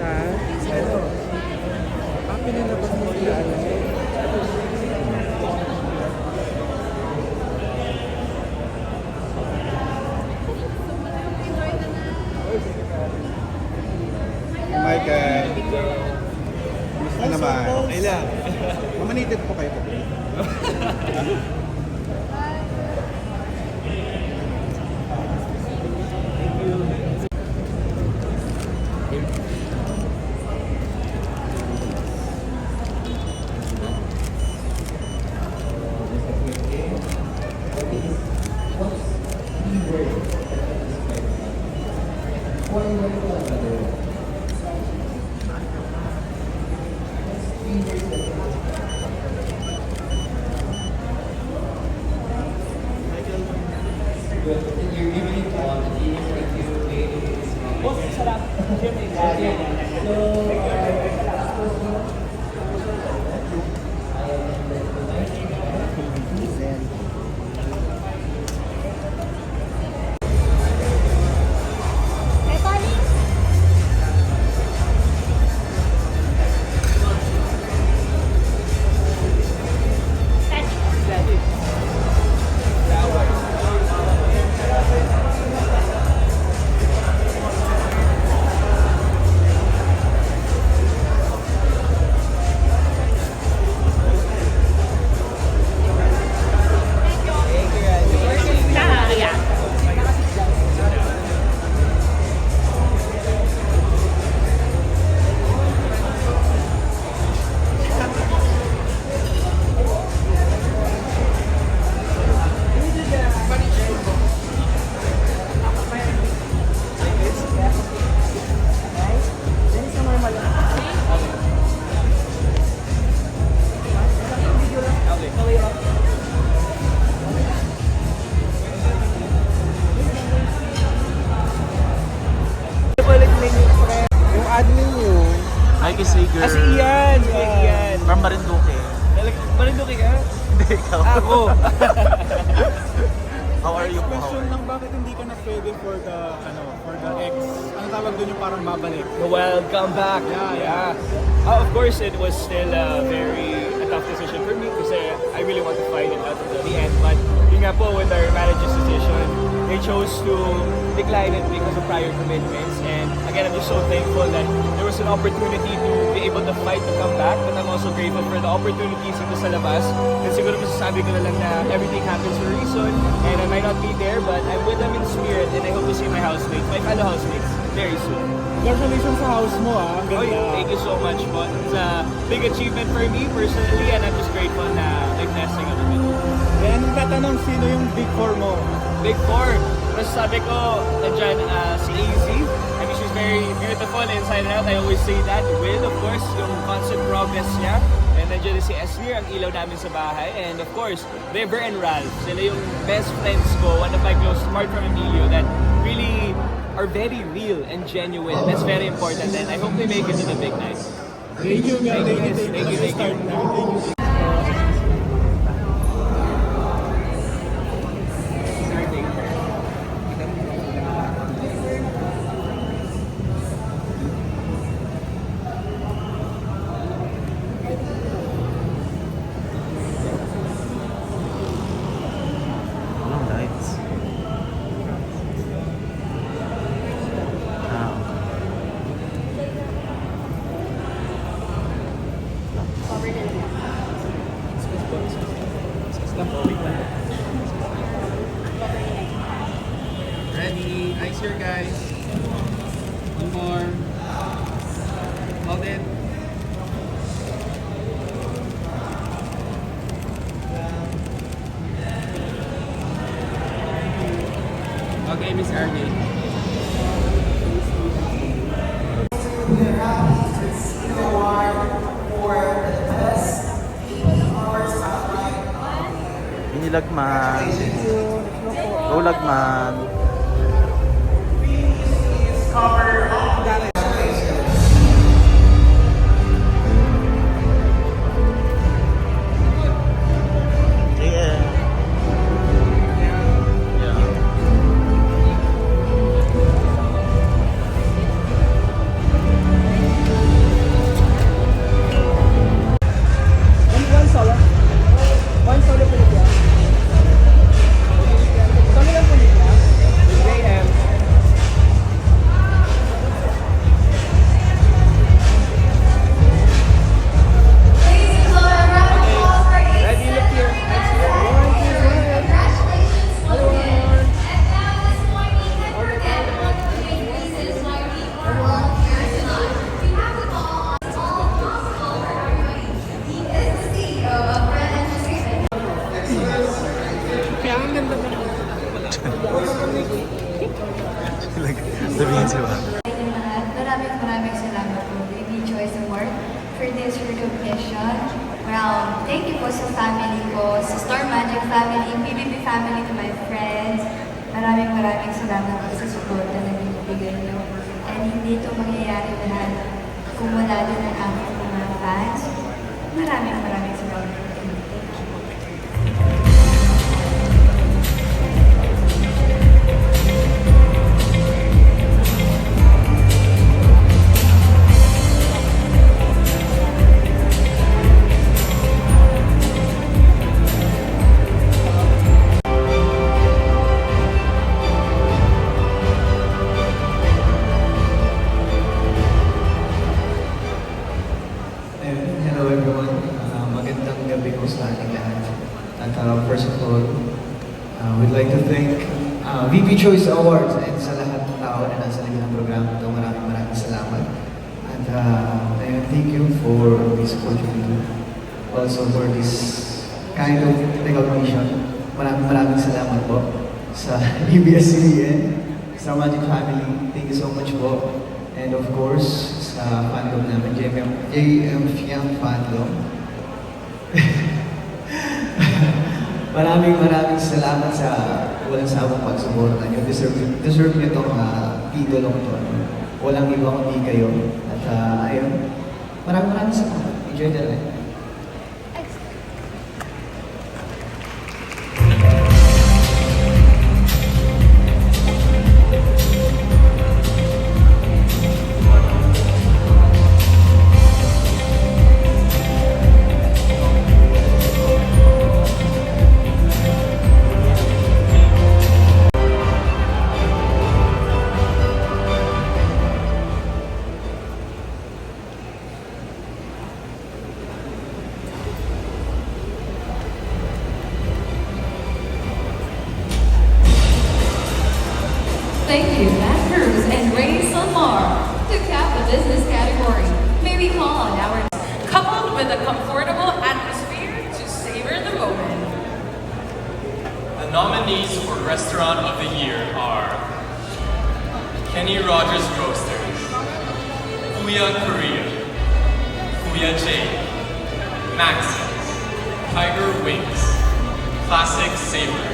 Ha? Pinalabas mo sila ano? Michael, gusto naman. Okay lang. Mamanited po kayo. Yung admin nyo. Hi, Kisiger. Si Ian. Ian. From Marinduque. Marinduque ka? Hindi, ikaw. Ako. How are you po? Question lang, bakit hindi ka na pwede for the ex? Ano tawag doon yung parang babalik? The wild comeback. Yeah. Of course, it was still a tough decision for me because I really want to fight it out until the end. But yun nga po, with our manager's decision, they chose to decline it because of prior commitments. And again, I'm just so thankful that there was an opportunity to be able to fight to come back. But I'm also grateful for the opportunities dito sa labas. And siguro masasabi ko na lang na everything happens for a reason. And I might not be there, but I'm with them in spirit. And I hope to see my housemates, my fellow housemates, very soon. Congratulations sa house mo ang Oh, ganda. thank you so much po. It's a big achievement for me personally and I'm just grateful na nag-blessing ako with it. Then tatanong sino yung big four mo? Big Four. Mas sabi ko, nandyan si AZ. I mean, she's very beautiful inside and out. I always say that. Will, of course, yung constant progress niya. And nandiyan si Esmir, ang ilaw namin sa bahay. And of course, River and Ralph. Sila yung best friends ko, one of my close, apart from Emilio, that really are very real and genuine. That's very important. And I hope they make it to the big night. Thank you, man. Thank you. Start na. Thank you. Walang lights. Ready? Nice here, guys. One more. Hold it. Okay, Miss Army. Inilagman. Go Lagman. Yeah. Yeah. sa family ko, sa Star Magic family, PBB family, to my friends. Maraming salamat po sa suporta na binibigay niyo. And hindi ito mangyayari lahat kung wala din ang aking mga fans. Maraming salamat. Thank you. Hello everyone. Magandang gabi po sa ating lahat. At first of all, we'd like to thank VP Choice Awards and sa lahat ng tao na nasa likod ng programa ito. Maraming salamat. And thank you for this opportunity. Also for this kind of recognition. Maraming salamat po sa ABS-CBN, sa Magic Family. Thank you so much po. And of course, sa fandom namin, JM Fiang Fandom. maraming salamat sa walang sawang pagsuporta nyo. Deserve nyo itong idolong to. Walang iba kundi kayo. At ayun, maraming salamat. Enjoy the life. Thank you, Matt Cruz and Ray Salmar. To cap the business category, may we call on our coupled with a comfortable atmosphere to savor the moment. The nominees for Restaurant of the Year are Kenny Rogers Roasters, Kuya Korea, Kuya Jane, Max's, Tiger Wings, Classic Savor,